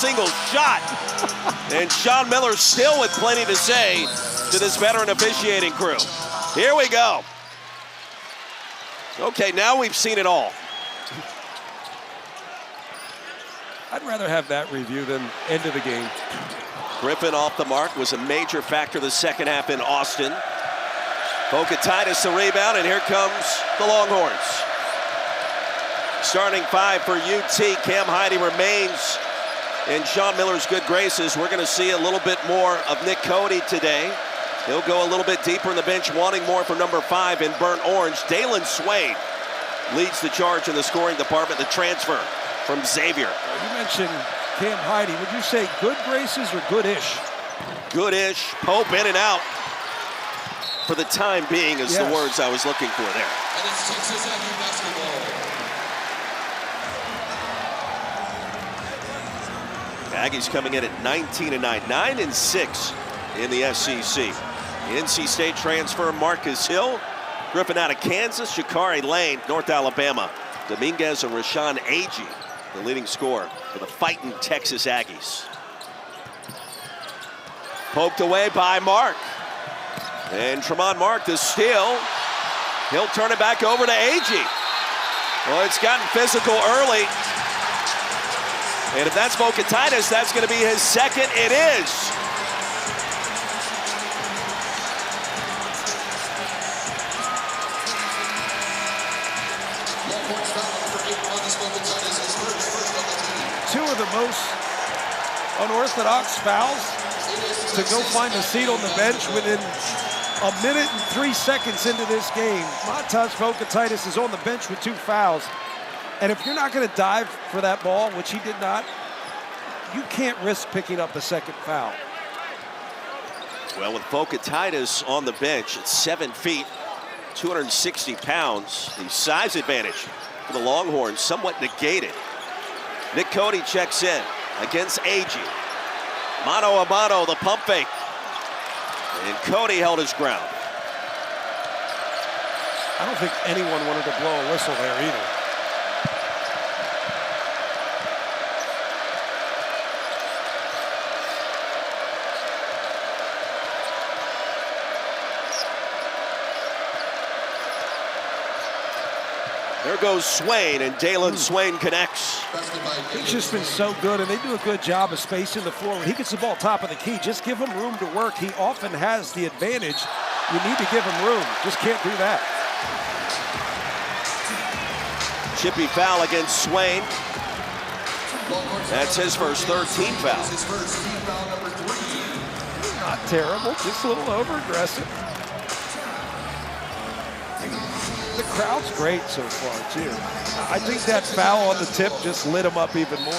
single shot. And Sean Miller still with plenty to say to this veteran officiating crew. Here we go. Okay, now we've seen it all. I'd rather have that review than end of the game. Griffin off the mark was a major factor the second half in Austin. Vokatitis the rebound, and here comes the Longhorns. Starting five for UT, Cam Heide remains in Sean Miller's good graces. We're going to see a little bit more of Nick Cody today. He'll go a little bit deeper in the bench, wanting more from number 5 in burnt orange. Dailyn Swain leads the charge in the scoring department, the transfer from Xavier. You mentioned Cam Heide. Would you say good graces or good-ish? Good-ish. Pope in and out. For the time being is the words I was looking for there. And it's Texas Aggie basketball. Aggies coming in at 19-9, 9-6 in the SEC. NC State transfer Marcus Hill. Griffin out of Kansas. Shakari Lane, North Alabama. Dominguez and Rashawn Agee, the leading scorer for the fighting Texas Aggies. Poked away by Mark. And Tremont Mark, the steal. He'll turn it back over to Agee. Well, it's gotten physical early. And if that's Vokatitis, that's going to be his second. It is. Two of the most unorthodox fouls to go find a seat on the bench within a minute and 3 seconds into this game. Montas Vokatitis is on the bench with 2 fouls. And if you're not going to dive for that ball, which he did not, you can't risk picking up a second foul. Well, with Vokatitis on the bench at 7 feet, 260 pounds, the size advantage for the Longhorns somewhat negated. Nick Cody checks in against Agee. Mano a mano, the pump fake. And Cody held his ground. I don't think anyone wanted to blow a whistle there either. There goes Swain, and Dailyn Swain connects. He's just been so good, and they do a good job of spacing the floor. When he gets the ball top of the key, just give him room to work. He often has the advantage. You need to give him room. Just can't do that. Chippy foul against Swain. That's his first 13 foul. Not terrible, just a little over-aggressive. The crowd's great so far, too. I think that foul on the tip just lit him up even more.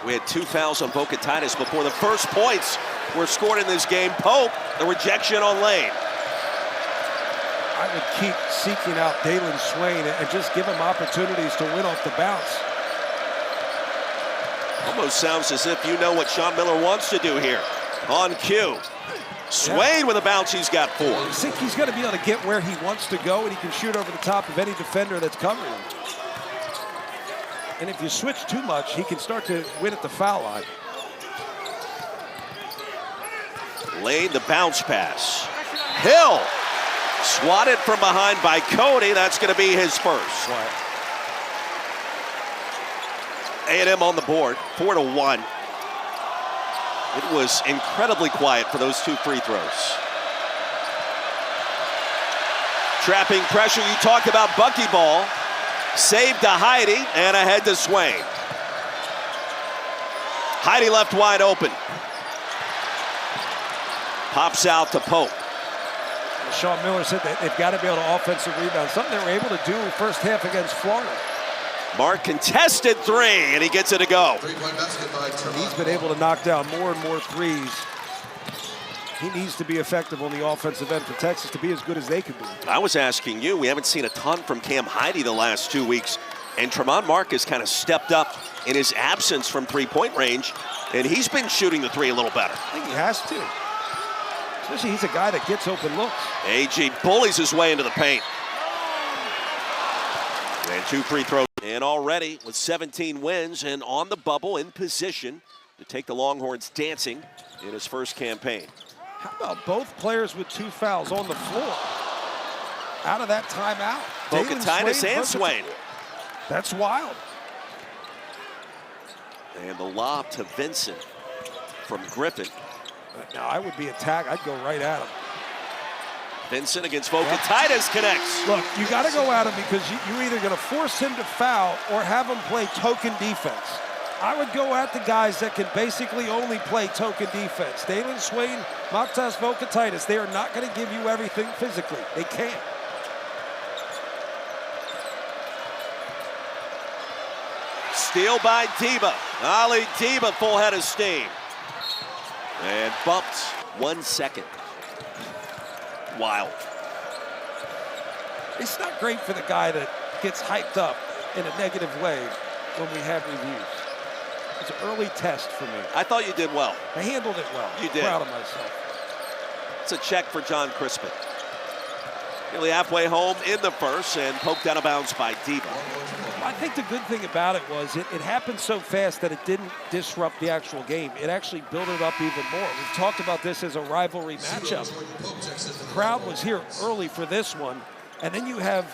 We had 2 fouls on Vokatitis before the first points were scored in this game. Pope, the rejection on Lane. I would keep seeking out Dailyn Swain and just give him opportunities to win off the bounce. Almost sounds as if you know what Sean Miller wants to do here. On cue. Swain with a bounce, he's got 4. I think he's going to be able to get where he wants to go, and he can shoot over the top of any defender that's covering him. And if you switch too much, he can start to win at the foul line. Lane, the bounce pass. Hill swatted from behind by Cody. That's going to be his first. A&M on the board, 4-1. It was incredibly quiet for those 2 free throws. Trapping pressure, you talked about buckyball. Saved to Heide and ahead to Swain. Heide left wide open. Pops out to Pope. Sean Miller said that they've got to be able to offensive rebound, something they were able to do first half against Florida. Mark contested 3, and he gets it to go. He's been able to knock down more and more threes. He needs to be effective on the offensive end for Texas to be as good as they can be. I was asking you, we haven't seen a ton from Cam Heide the last 2 weeks, and Tremont Mark has kind of stepped up in his absence from three-point range, and he's been shooting the 3 a little better. I think he has to. Especially he's a guy that gets open looks. Agee bullies his way into the paint. And 2 free throws. And already with 17 wins and on the bubble in position to take the Longhorns dancing in his first campaign. How about both players with 2 fouls on the floor? Out of that timeout. Vokatitis and Swain. That's wild. And the lob to Vincent from Griffin. Now I would be attacked. I'd go right at him. Vincent against Vokatitis connects. Look, you got to go at him because you're either going to force him to foul or have him play token defense. I would go at the guys that can basically only play token defense. Dailyn, Swain, Matas, Vokatitis, they are not going to give you everything physically. They can't. Steal by Diba. Ali Diba, full head of steam. And bumped 1 second. Wild. It's not great for the guy that gets hyped up in a negative way when we have reviews. It's an early test for me. I thought you did well. I handled it well. You did. Proud of myself. It's a check for John Crispin. Nearly halfway home in the first and poked out of bounds by Diba. I think the good thing about it was it happened so fast that it didn't disrupt the actual game. It actually built it up even more. We've talked about this as a rivalry matchup. The crowd was here early for this one, and then you have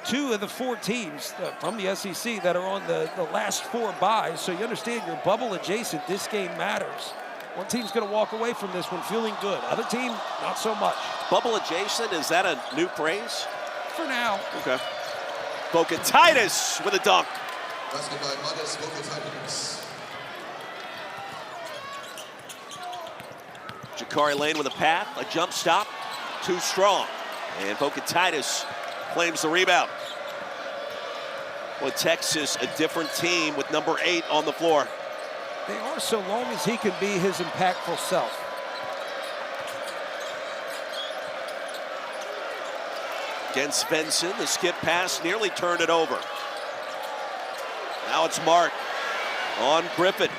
2 of the 4 teams from the SEC that are on the last 4 byes, so you understand you're bubble adjacent. This game matters. One team's going to walk away from this one feeling good. Other team, not so much. Bubble adjacent, is that a new phrase? For now. Okay. Vokatitis with a dunk. Basket by Matas Vokatitis. Jakari Lane with a path, a jump stop, too strong. And Vokatitis claims the rebound. Well, Texas, a different team with number 8 on the floor. They are, so long as he can be his impactful self. Against Benson, the skip pass nearly turned it over. Now it's Mark on Griffin.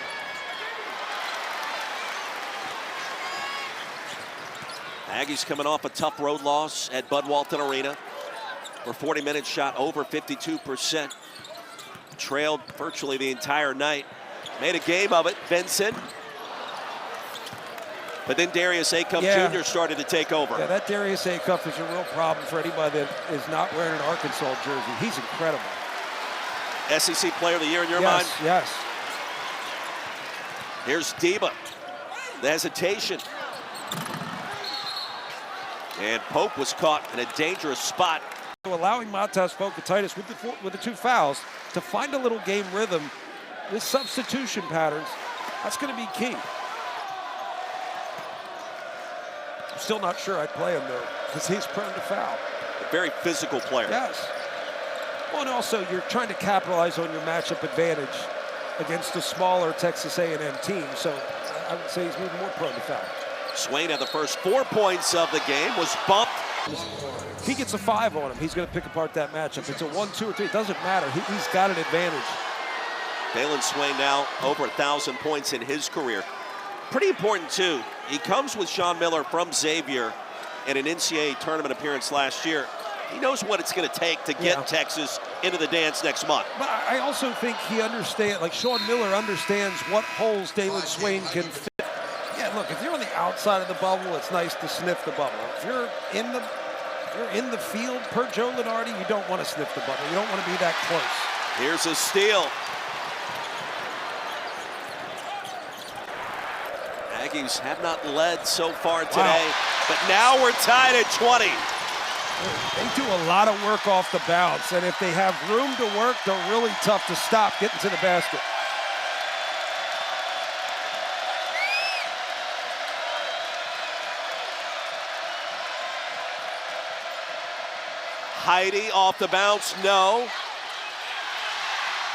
Aggies coming off a tough road loss at Bud Walton Arena. For 40 minutes, shot over 52%. Trailed virtually the entire night. Made a game of it, Benson. But then Darius Acuff Jr. started to take over. Yeah, that Darius Acuff is a real problem for anybody that is not wearing an Arkansas jersey. He's incredible. SEC Player of the Year in your mind? Yes. Here's Diba. The hesitation. And Pope was caught in a dangerous spot. Allowing Matas Vokatitis with the 2 fouls to find a little game rhythm with substitution patterns, that's going to be key. I'm still not sure I'd play him though, because he's prone to foul. A very physical player. Yes. Well, and also you're trying to capitalize on your matchup advantage against a smaller Texas A&M team, so I would say he's even more prone to foul. Swain had the first 4 points of the game, was bumped. If he gets a 5 on him, he's going to pick apart that matchup. It's a 1, 2, or 3. It doesn't matter. He's got an advantage. Dailyn Swain now over 1,000 points in his career. Pretty important, too. He comes with Sean Miller from Xavier in an NCAA tournament appearance last year. He knows what it's going to take to get Texas into the dance next month. But I also think he understands, like Sean Miller understands what holes Dailyn Swain can fit. Yeah, look, if you're on the outside of the bubble, it's nice to sniff the bubble. If you're in the field, per Joe Lunardi, you don't want to sniff the bubble. You don't want to be that close. Here's a steal. Aggies have not led so far today, but now we're tied at 20. They do a lot of work off the bounce, and if they have room to work, they're really tough to stop getting to the basket. Heidi off the bounce, no.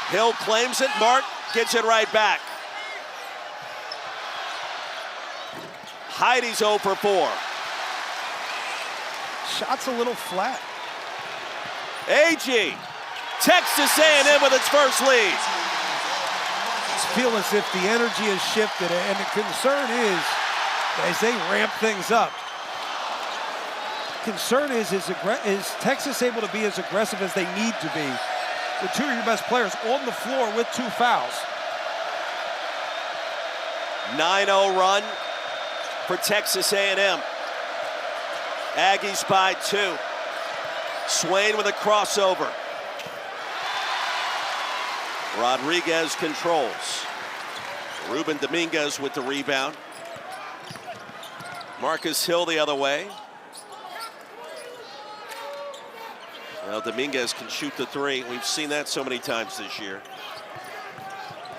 Hill claims it, Mark gets it right back. Heidi's 0 for 4. Shot's a little flat. AG, Texas A&M with its first lead. I feel as if the energy has shifted, and the concern is, as they ramp things up, concern is Texas able to be as aggressive as they need to be with two of your best players on the floor with 2 fouls. 9-0 run for Texas A&M. Aggies by 2. Swain with a crossover. Rodriguez controls. Ruben Dominguez with the rebound. Marcus Hill the other way. Well, Dominguez can shoot the 3. We've seen that so many times this year.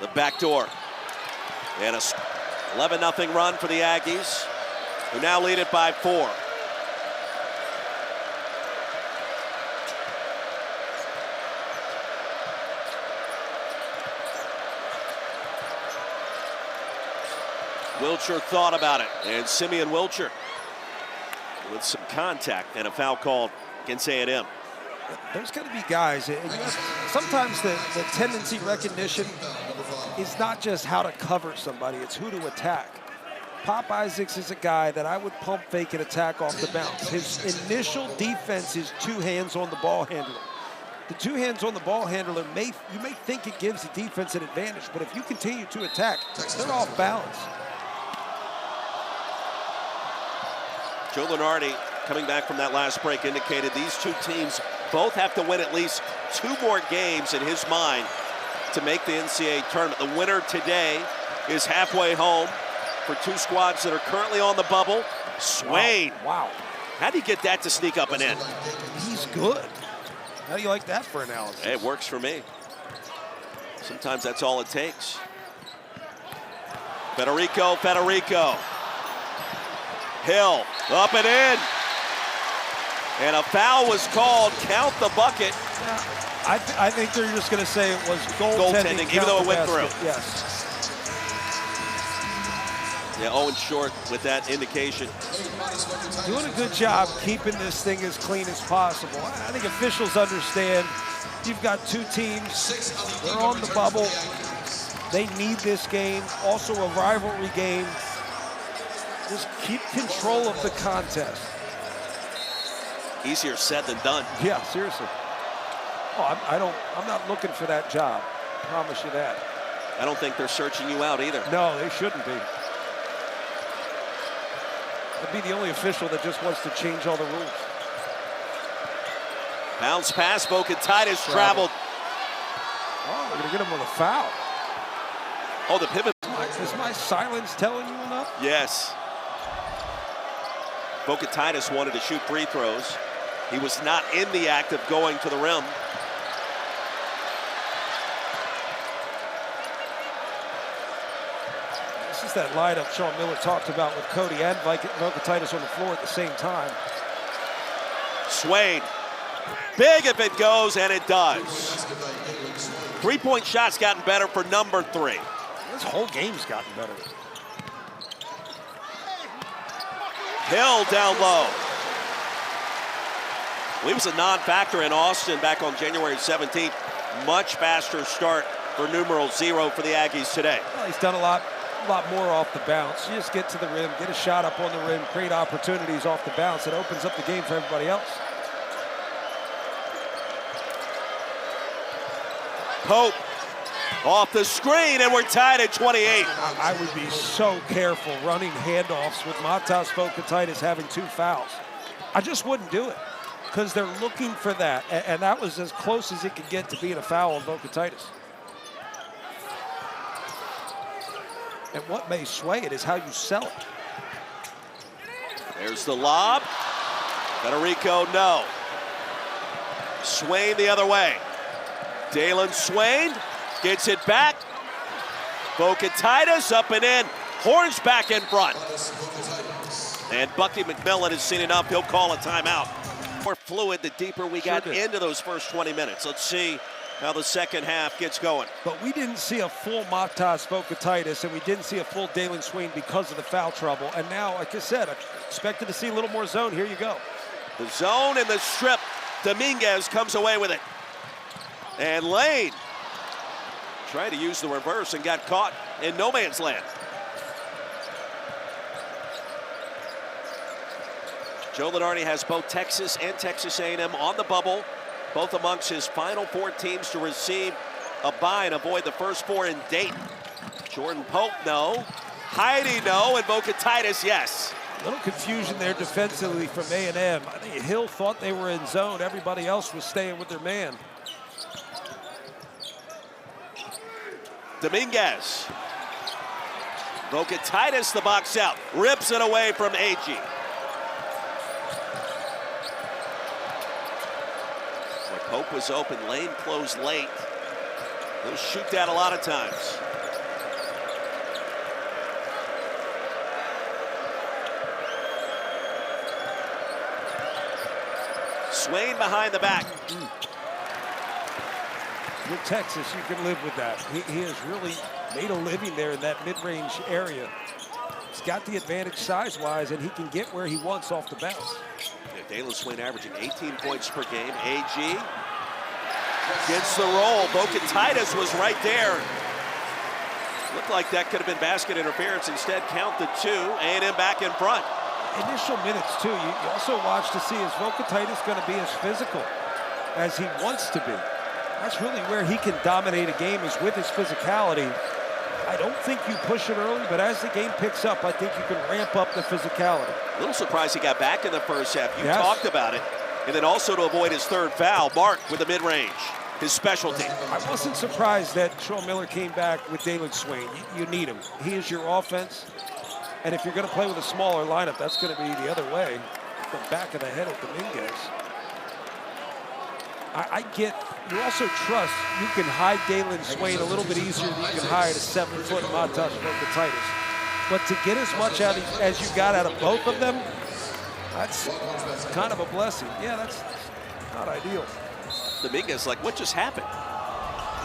The back door. And a 11-0 run for the Aggies, who now lead it by 4. Wilcher thought about it, and Simeon Wilcher with some contact and a foul called against A&M. There's going to be guys, and sometimes the tendency recognition is not just how to cover somebody, it's who to attack. Pop Isaacs is a guy that I would pump fake and attack off the bounce. His initial defense is 2 hands on the ball handler. The 2 hands on the ball handler, you may think it gives the defense an advantage, but if you continue to attack, they're off balance. Joe Lunardi, coming back from that last break, indicated these 2 teams both have to win at least 2 more games in his mind to make the NCAA tournament. The winner today is halfway home for 2 squads that are currently on the bubble. Swain. Wow. How do you get that to sneak up and in? He's good. How do you like that for analysis? Hey, it works for me. Sometimes that's all it takes. Federico. Hill, up and in. And a foul was called. Count the bucket. Yeah, I think they're just going to say it was goaltending, even though it went basket. through. Yes. Yeah, Owen short with that indication. Doing a good job keeping this thing as clean as possible. I think officials understand you've got 2 teams. They're on the bubble. They need this game. Also a rivalry game. Just keep control of the contest. Easier said than done. Yeah, seriously. Oh, I'm not looking for that job. I promise you that. I don't think they're searching you out either. No, they shouldn't be. I'd be the only official that just wants to change all the rules. Bounce pass, Titus traveled. Oh, we're going to get him with a foul. Oh, the pivot. Is my silence telling you enough? Yes. Titus wanted to shoot 3 throws. He was not in the act of going to the rim. This is that lineup Sean Miller talked about with Cody and Titus on the floor at the same time. Swain. Big if it goes, and it does. 3-point shots gotten better for number 3. This whole game's gotten better. Hill down low. He was a non-factor in Austin back on January 17th. Much faster start for numeral 0 for the Aggies today. Well, he's done a lot more off the bounce. You just get to the rim, get a shot up on the rim, create opportunities off the bounce. It opens up the game for everybody else. Pope off the screen, and we're tied at 28. I would be so careful running handoffs with Matas Titus having 2 fouls. I just wouldn't do it because they're looking for that, and that was as close as it could get to being a foul on Titus. And what may sway it is how you sell it. There's the lob. Federico, no. Swain the other way. Dailyn Swain gets it back. Titus up and in. Horns back in front. And Bucky McMillan has seen enough. He'll call a timeout. More fluid the deeper we got into those first 20 minutes. Let's see how the second half gets going. But we didn't see a full Matas Titus, and we didn't see a full Dailyn Swain because of the foul trouble. And now, like I said, I expected to see a little more zone. Here you go. The zone and the strip. Dominguez comes away with it. And Lane tried to use the reverse and got caught in no man's land. Joe Lunardi has both Texas and Texas A&M on the bubble. both amongst his final 4 teams to receive a bye and avoid the first 4 in Dayton. Jordan Pope, no. Heidi, no. And Boca Titus, yes. A little confusion there defensively from A&M. I think Hill thought they were in zone. Everybody else was staying with their man. Dominguez. Boca Titus, the box out. Rips it away from Agee. Where Pope was open, lane closed late. He'll shoot that a lot of times. Swain behind the back. With Texas, you can live with that. He has really made a living there in that mid-range area. He's got the advantage size-wise, and he can get where he wants off the bounce. Yeah, Dailyn Swain averaging 18 points per game. AG gets the roll. Boca Titus was right there. Looked like that could have been basket interference. Instead, count the 2. A&M back in front. Initial minutes, too. You also watch to see, is Boca Titus going to be as physical as he wants to be? That's really where he can dominate a game, is with his physicality. I don't think you push it early, but as the game picks up, I think you can ramp up the physicality. A little surprised he got back in the first half. You Yes. talked about it. And then also to avoid his 3rd foul, Mark with the mid-range, his specialty. I wasn't surprised that Sean Miller came back with Dailyn Swain. You need him. He is your offense. And if you're going to play with a smaller lineup, that's going to be the other way. The back of the head of Dominguez. I get, you also trust you can hide Dailyn Swain a little bit easier than you can hide a 7-foot Matas Boca Titus. But to get as much out as you got out of both of them, that's kind of a blessing. Yeah, that's not ideal. Dominguez, like, what just happened?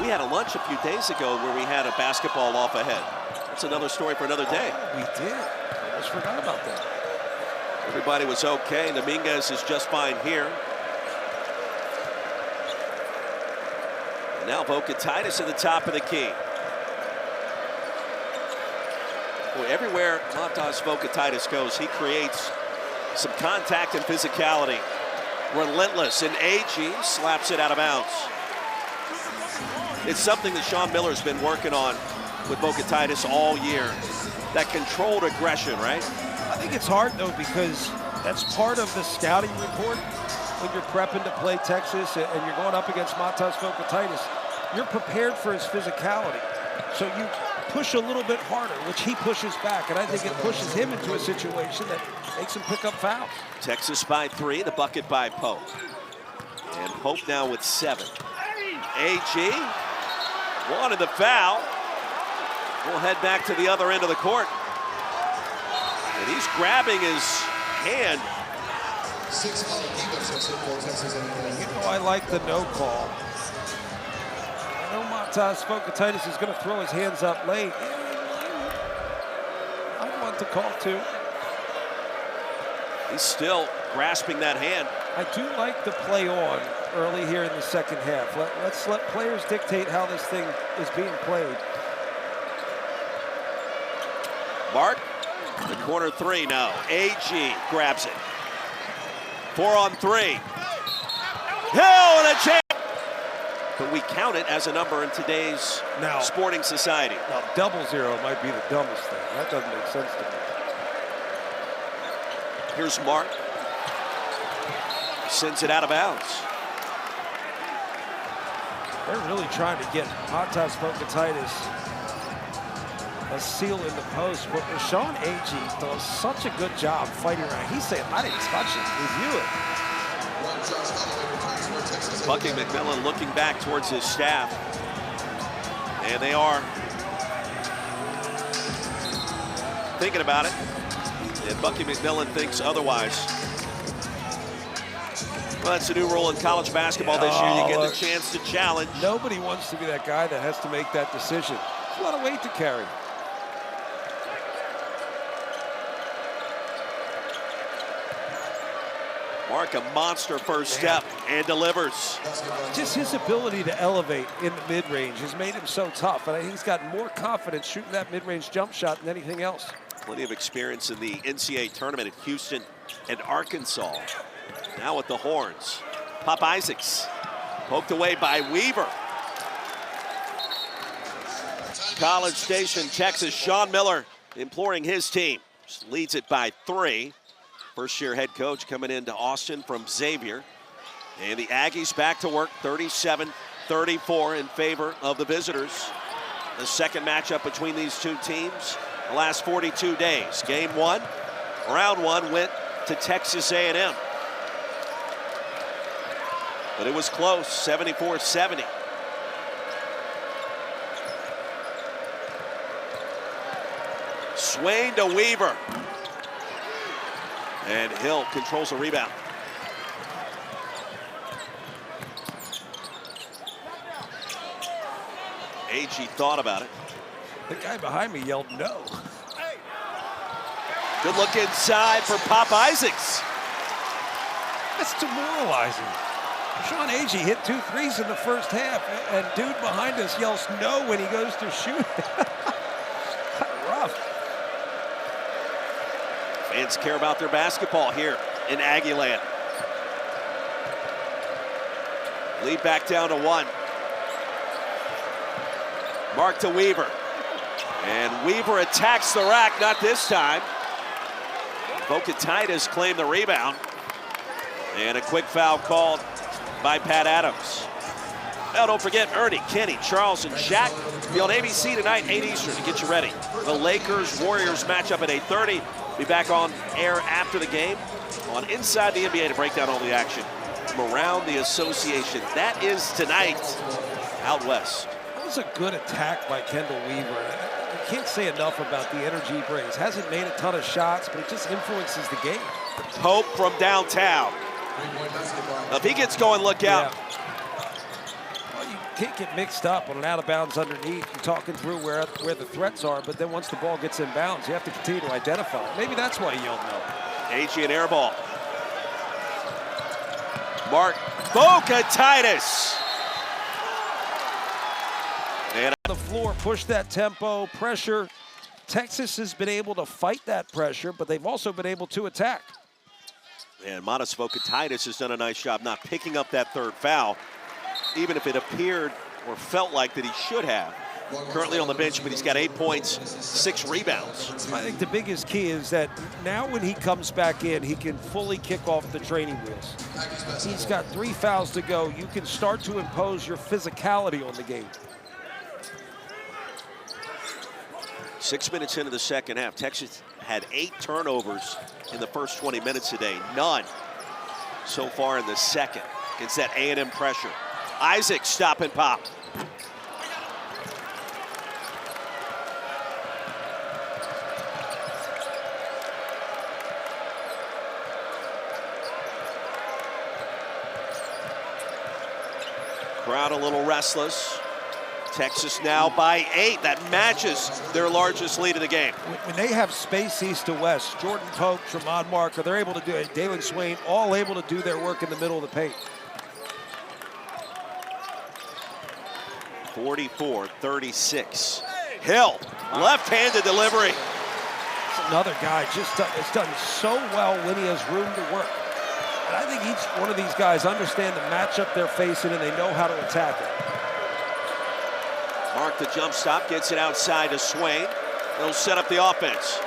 We had a lunch a few days ago where we had a basketball off ahead. That's another story for another day. We did. I almost forgot about that. Everybody was okay. Dominguez is just fine here. And now Boca Titus at the top of the key. Boy, everywhere Matas Boca Titus goes, he creates some contact and physicality. Relentless, and AG slaps it out of bounds. It's something that Sean Miller's been working on with Boca Titus all year. That controlled aggression, right? I think it's hard, though, because that's part of the scouting report when you're prepping to play Texas and you're going up against Matas Boca Titus. You're prepared for his physicality. So you push a little bit harder, which he pushes back, and I think it pushes him into a situation that makes him pick up fouls. Texas by 3, the bucket by Pope. And Pope now with 7. AG wanted the foul. We'll head back to the other end of the court. And he's grabbing his hand. 6 foul defense for Texas A&M. You know, I like the no call. I know Matas Boca Titus is going to throw his hands up late. I want the call too. He's still grasping that hand. I do like the play on early here in the second half. Let's let players dictate how this thing is being played. Mark, the corner 3 now. AG grabs it. 4 on 3. Hill and a chance. But we count it as a number in today's sporting society. Now, 0-0 might be the dumbest thing. That doesn't make sense to me. Here's Mark. Sends it out of bounds. They're really trying to get Matas Boca Titus a seal in the post, but Rashawn Agee does such a good job fighting around. He's saying, I didn't touch it, review it. Bucky McMillan looking back towards his staff. And they are thinking about it. And Bucky McMillan thinks otherwise. Well, that's a new rule in college basketball this year. You get the chance to challenge. Nobody wants to be that guy that has to make that decision. It's a lot of weight to carry. Mark, a monster first step, and delivers. Just his ability to elevate in the mid-range has made him so tough. And I think he's got more confidence shooting that mid-range jump shot than anything else. Plenty of experience in the NCAA tournament at Houston and Arkansas. Now with the horns. Pop Isaacs Poked away by Weaver. College Station, Texas, Sean Miller imploring his team. Leads it by 3. First-year head coach coming into Austin from Xavier. And the Aggies back to work, 37-34 in favor of the visitors. The second matchup between these two teams the last 42 days. Game 1, round 1 went to Texas A&M. But it was close, 74-70. Swain to Weaver. And Hill controls the rebound. AG thought about it. The guy behind me yelled no. Good look inside for Pop Isaacs. That's demoralizing. Sean Agee hit 2 threes in the first half, and dude behind us yells no when he goes to shoot. Rough. Fans care about their basketball here in Aggieland. Lead back down to 1. Mark to Weaver. And Weaver attacks the rack, not this time. Boca Titus claimed the rebound. And a quick foul called by Pat Adams. Now don't forget Ernie, Kenny, Charles, and Shaq. Be on ABC tonight, 8 Eastern to get you ready. The Lakers-Warriors matchup at 8:30. Be back on air after the game on Inside the NBA to break down all the action from around the association. That is tonight out west. That was a good attack by Kendall Weaver. I can't say enough about the energy he brings. Hasn't made a ton of shots, but it just influences the game. Pope from downtown. If he gets going, look out. Yeah. Well, you can't get mixed up on an out of bounds underneath. You're talking through where the threats are, but then once the ball gets in bounds, you have to continue to identify it. Maybe that's why he yelled no. AG and air ball. Mark Boca Titus. And the floor, push that tempo, pressure. Texas has been able to fight that pressure, but they've also been able to attack. And Monas Boca Titus has done a nice job not picking up that third foul, even if it appeared or felt like that he should have. Currently on the bench, but he's got 8 points, 6 rebounds. I think the biggest key is that now when he comes back in, he can fully kick off the training wheels. He's got 3 fouls to go. You can start to impose your physicality on the game. 6 minutes into the second half, Texas had 8 turnovers in the first 20 minutes today. None so far in the second against that A&M pressure. Isaac stop and pop. Crowd a little restless. Texas now by 8. That matches their largest lead of the game. When they have space east to west, Jordan Pope, Tremont Marker, they're able to do it. Dailyn Swain, all able to do their work in the middle of the paint. 44-36. Hill, left-handed delivery. It's another guy just has done so well when he has room to work. And I think each one of these guys understand the matchup they're facing and they know how to attack it. Mark the jump stop, gets it outside to Swain. They'll set up the offense.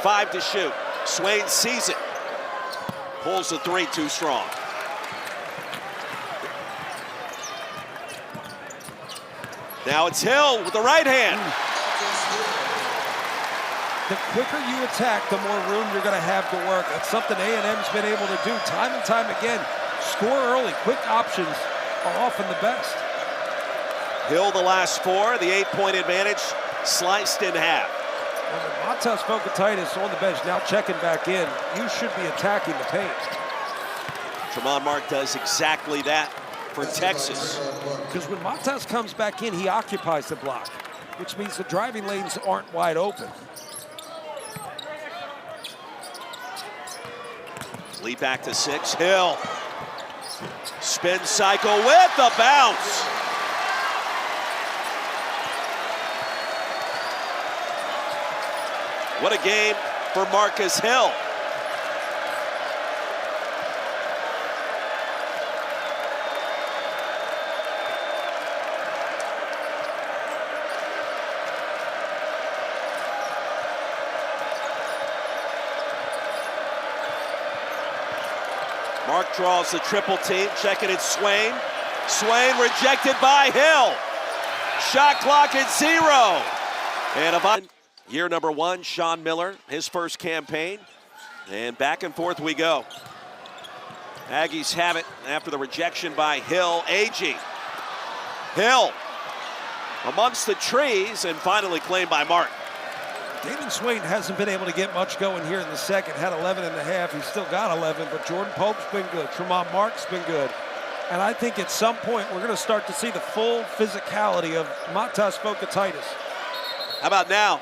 Five to shoot. Swain sees it. Pulls the 3 too strong. Now it's Hill with the right hand. The quicker you attack, the more room you're going to have to work. That's something A&M's been able to do time and time again. Score early. Quick options are often the best. Hill the last 4. The 8-point advantage sliced in half. When Montez Focatitis on the bench, now checking back in, you should be attacking the paint. Tremont Mark does exactly that for Texas. Because when Montez comes back in, he occupies the block, which means the driving lanes aren't wide open. Lead back to 6. Hill. Spin cycle with the bounce. What a game for Marcus Hill. Mark draws the triple team, checking it Swain. Swain rejected by Hill. Shot clock at 0. And year number 1, Sean Miller, his first campaign. And back and forth we go. Aggies have it after the rejection by Hill. AG. Hill amongst the trees and finally claimed by Mark. Dailyn Swain hasn't been able to get much going here in the second. Had 11 and a half. He's still got 11, but Jordan Pope's been good. Tremont Mark's been good. And I think at some point we're going to start to see the full physicality of Matas Fokatitis. How about now?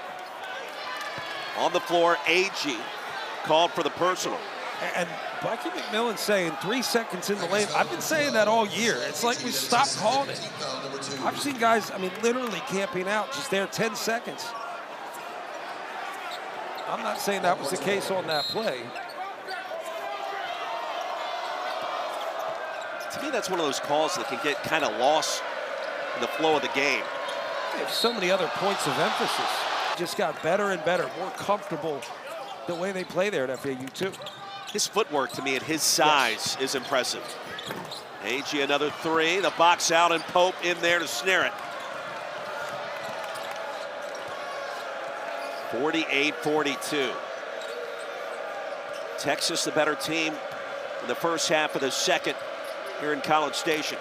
On the floor, AG called for the personal. And Bucky McMillan saying 3 seconds in the lane. I've been saying that all year. It's like we stopped calling it. I've seen guys, I mean, literally camping out, just there 10 seconds. I'm not saying that was the case on that play. To me, that's one of those calls that can get kind of lost in the flow of the game. They have so many other points of emphasis. Just got better and better, more comfortable the way they play there at FAU too. His footwork to me at his size is impressive. AG another 3, the box out and Pope in there to snare it. 48-42. Texas the better team in the first half of the second here in College Station.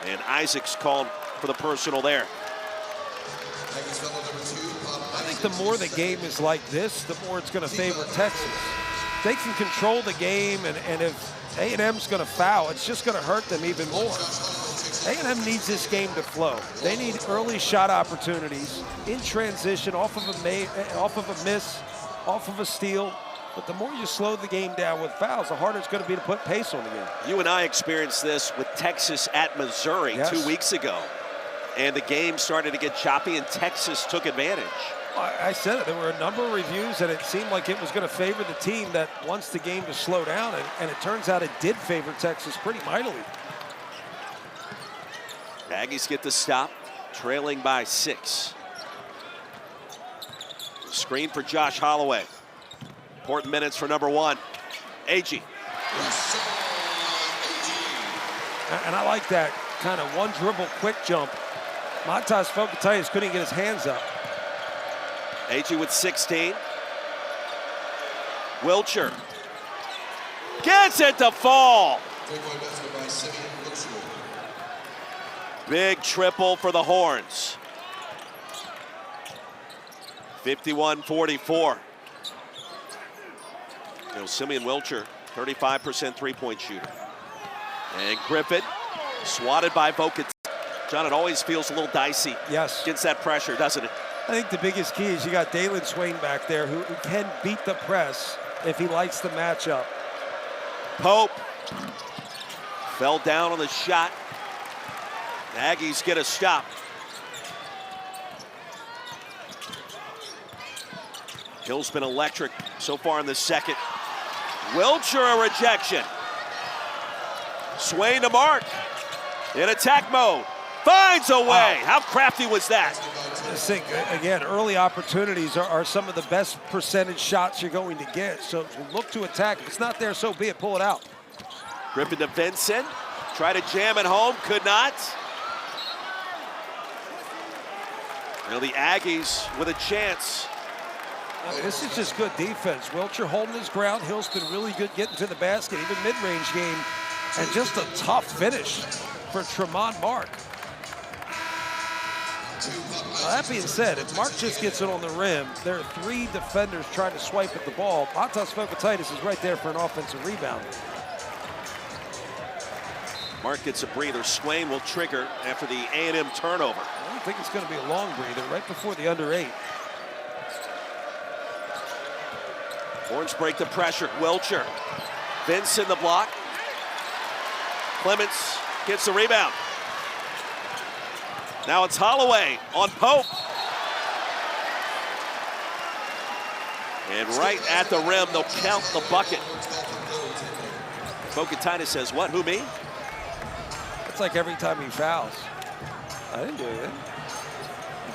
And Isaacs called for the personal there. I think the more the game is like this, the more it's going to favor Texas. They can control the game, and if A&M's going to foul, it's just going to hurt them even more. A&M needs this game to flow. They need early shot opportunities in transition, off of a miss, off of a steal. But the more you slow the game down with fouls, the harder it's going to be to put pace on the game. You and I experienced this with Texas at Missouri 2 weeks ago. And the game started to get choppy, and Texas took advantage. I said it. There were a number of reviews, and it seemed like it was going to favor the team that wants the game to slow down. And it turns out it did favor Texas pretty mightily. Aggies get the stop, trailing by 6. Screen for Josh Holloway. Important minutes for number 1, AG. And I like that kind of one dribble quick jump. Matas Fokatitis couldn't get his hands up. AG with 16. Wilcher gets it to fall. Big triple for the Horns. 51-44. Simeon Wilcher, 35% three-point shooter. And Griffin, swatted by Vocat. John, it always feels a little dicey. Yes. Against that pressure, doesn't it? I think the biggest key is you got Dailyn Swain back there who can beat the press if he likes the matchup. Pope fell down on the shot. The Aggies get a stop. Hill's been electric so far in the second. Wilcher a rejection. Swain to Mark. In attack mode. Finds a way. How crafty was that? Just think, again, early opportunities are some of the best percentage shots you're going to get. So look to attack. If it's not there, so be it. Pull it out. Griffin to Vincent. Try to jam it home. Could not. The Aggies with a chance. This is just good defense. Wilcher holding his ground. Hill's been really good getting to the basket, even mid-range game. And just a tough finish for Tremont Mark. Now, that being said, if Mark just gets it on the rim, there are 3 defenders trying to swipe at the ball. Matas Fokatitis is right there for an offensive rebound. Mark gets a breather. Swain will trigger after the A&M turnover. I don't think it's going to be a long breather right before the under 8. Horns break the pressure. Wilcher. Vince in the block. Clements gets the rebound. Now it's Holloway on Pope. And right at the rim, they'll count the bucket. Vokatitis says, what, who, me? It's like every time he fouls. I didn't do anything.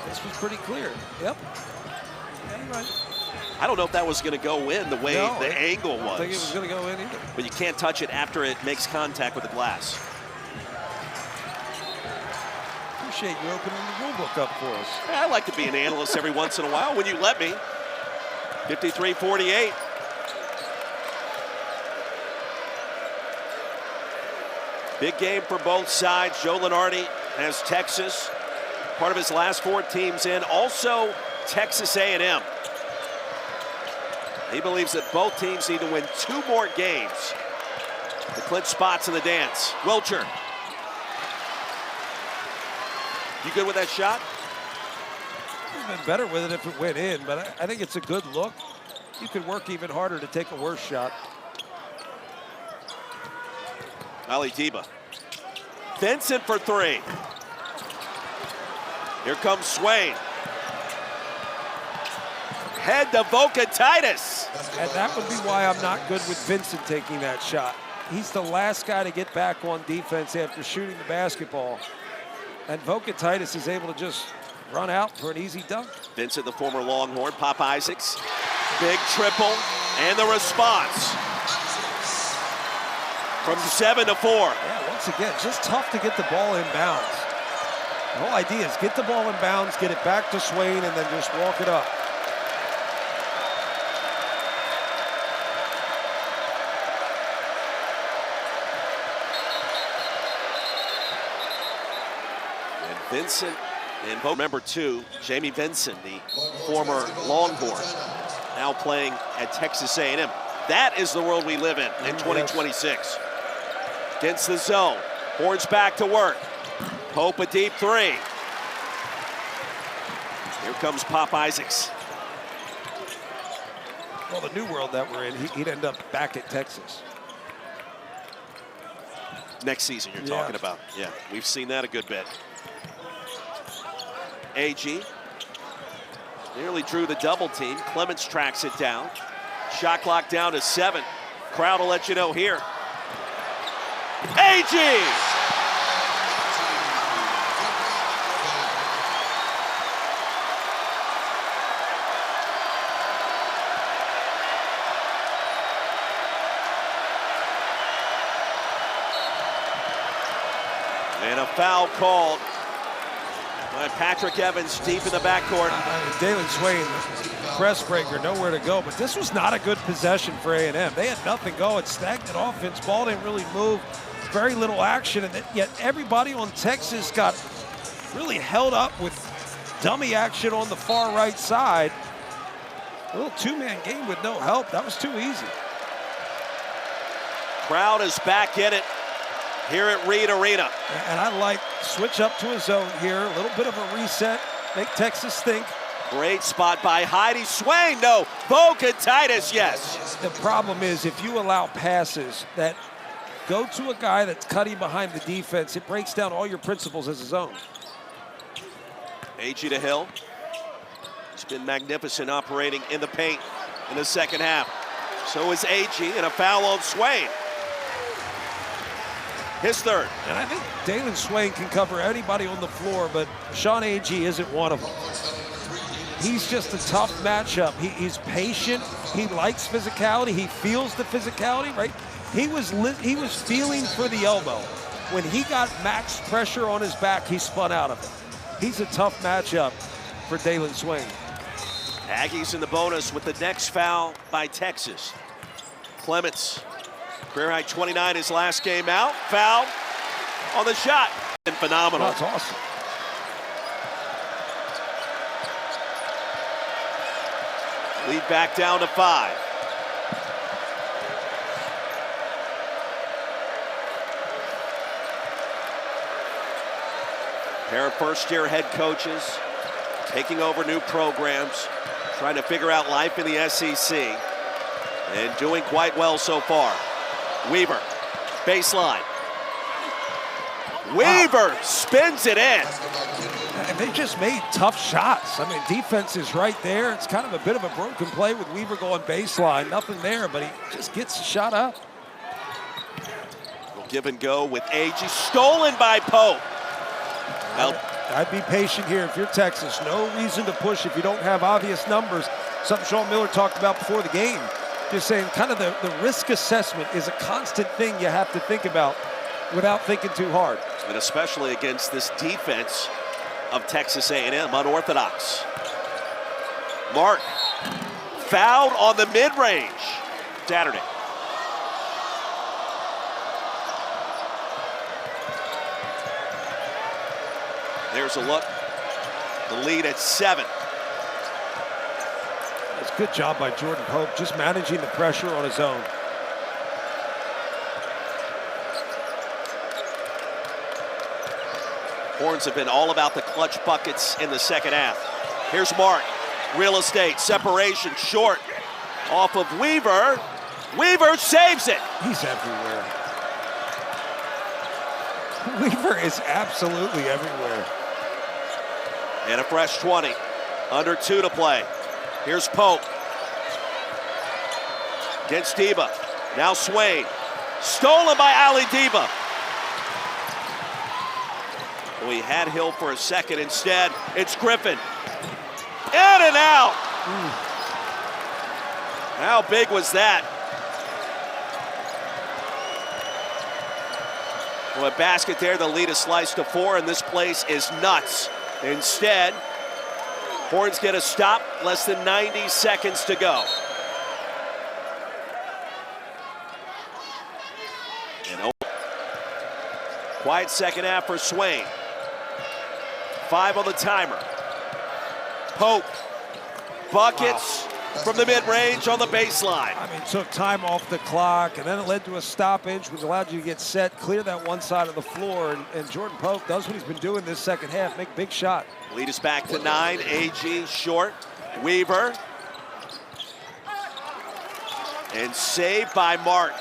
This was pretty clear. Yep. Yeah, you're right. I don't know if that was going to go in the way the angle was. I don't think it was going to go in either. But you can't touch it after it makes contact with the glass. Appreciate you opening the rule book up for us. I like to be an analyst every once in a while when you let me. 53-48. Big game for both sides. Joe Lenardi has Texas, part of his last 4 teams in. Also, Texas A&M. He believes that both teams need to win 2 more games to clinch spots in the dance. Wilcher. You good with that shot? He'd been better with it if it went in, but I think it's a good look. You could work even harder to take a worse shot. Ali Diba. Vincent for 3. Here comes Swain. Head to Vokatitis. And that would be why I'm not good with Vincent taking that shot. He's the last guy to get back on defense after shooting the basketball. And Vokatitis is able to just run out for an easy dunk. Vincent, the former Longhorn. Pop Isaacs. Big triple. And the response. From 7 to 4. Yeah, once again, just tough to get the ball in bounds. The whole idea is get the ball in bounds, get it back to Swain, and then just walk it up. And Vincent, and remember too, Jamie Vincent, the former Longhorn, now playing at Texas A&M. That is the world we live in 2026. Against the zone, Horns back to work. Pope a deep 3. Here comes Pop Isaacs. Well, the new world that we're in, he'd end up back at Texas. Next season you're talking about. Yeah, we've seen that a good bit. AG nearly drew the double team. Clements tracks it down. Shot clock down to 7. Crowd will let you know here. AG! And a foul called by Patrick Evans deep in the backcourt. Dailyn Swain, press breaker, nowhere to go. But this was not a good possession for A&M. They had nothing going, stagnant offense. Ball didn't really move, very little action, and yet everybody on Texas got really held up with dummy action on the far right side. A little 2-man game with no help. That was too easy. Crowd is back in it here at Reed Arena. And I like switch up to a zone here, a little bit of a reset, make Texas think. Great spot by Heidi. Swain, no. Vokatitis, yes. The problem is if you allow passes that go to a guy that's cutting behind the defense, it breaks down all your principles as a zone. AG to Hill. He's been magnificent operating in the paint in the second half. So is AG, and a foul on Swain. His 3rd. And I think Dailyn Swain can cover anybody on the floor, but Sean AG isn't one of them. He's just a tough matchup. He's patient. He likes physicality. He feels the physicality, right? He was feeling for the elbow. When he got max pressure on his back, he spun out of it. He's a tough matchup for Dailyn Swain. Aggies in the bonus with the next foul by Texas. Clements, career high 29 his last game out. Foul on the shot. And phenomenal. That's awesome. Lead back down to 5. Pair of first-year head coaches taking over new programs, trying to figure out life in the SEC, and doing quite well so far. Weaver, baseline. Weaver spins it in. And they just made tough shots. I mean, defense is right there. It's kind of a bit of a broken play with Weaver going baseline. Nothing there, but he just gets the shot up. We'll give and go with AG. Stolen by Pope. Well, I'd be patient here if you're Texas. No reason to push if you don't have obvious numbers. Something Sean Miller talked about before the game. Just saying kind of the risk assessment is a constant thing you have to think about without thinking too hard. And especially against this defense of Texas A&M, unorthodox. Mark fouled on the mid-range. Saturday. There's a look. The lead at 7. It's a good job by Jordan Pope, just managing the pressure on his own. Horns have been all about the clutch buckets in the second half. Here's Mark. Real estate, separation, short. Off of Weaver. Weaver saves it. He's everywhere. Weaver is absolutely everywhere. And a fresh 20. Under 2 to play. Here's Pope. Against Diba. Now Swain. Stolen by Ali Diba. We had Hill for a second. Instead, it's Griffin. In and out. How big was that? Well, a basket there. The lead is sliced to 4, and this place is nuts. Instead, Horns get a stop. Less than 90 seconds to go. And quiet second half for Swain. 5 on the timer. Pope. Buckets from the mid-range on the baseline. I mean, took time off the clock, and then it led to a stoppage, which allowed you to get set, clear that one side of the floor, and Jordan Pope does what he's been doing this second half, make big shot. Lead is back to 9. AG short. Weaver. And saved by Mark.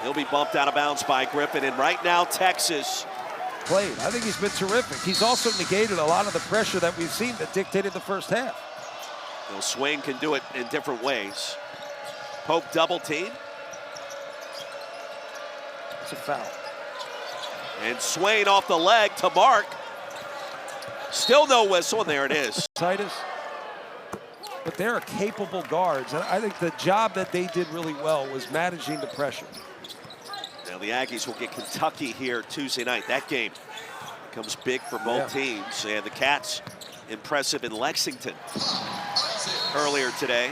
He'll be bumped out of bounds by Griffin, and right now Texas played. I think he's been terrific. He's also negated a lot of the pressure that we've seen that dictated the first half. Well, Swain can do it in different ways. Pope double team. It's a foul. And Swain off the leg to Mark. Still no whistle, and there it is. Titus. But they're capable guards, and I think the job that they did really well was managing the pressure. Now the Aggies will get Kentucky here Tuesday night. That game becomes big for both teams. And the Cats, impressive in Lexington earlier today.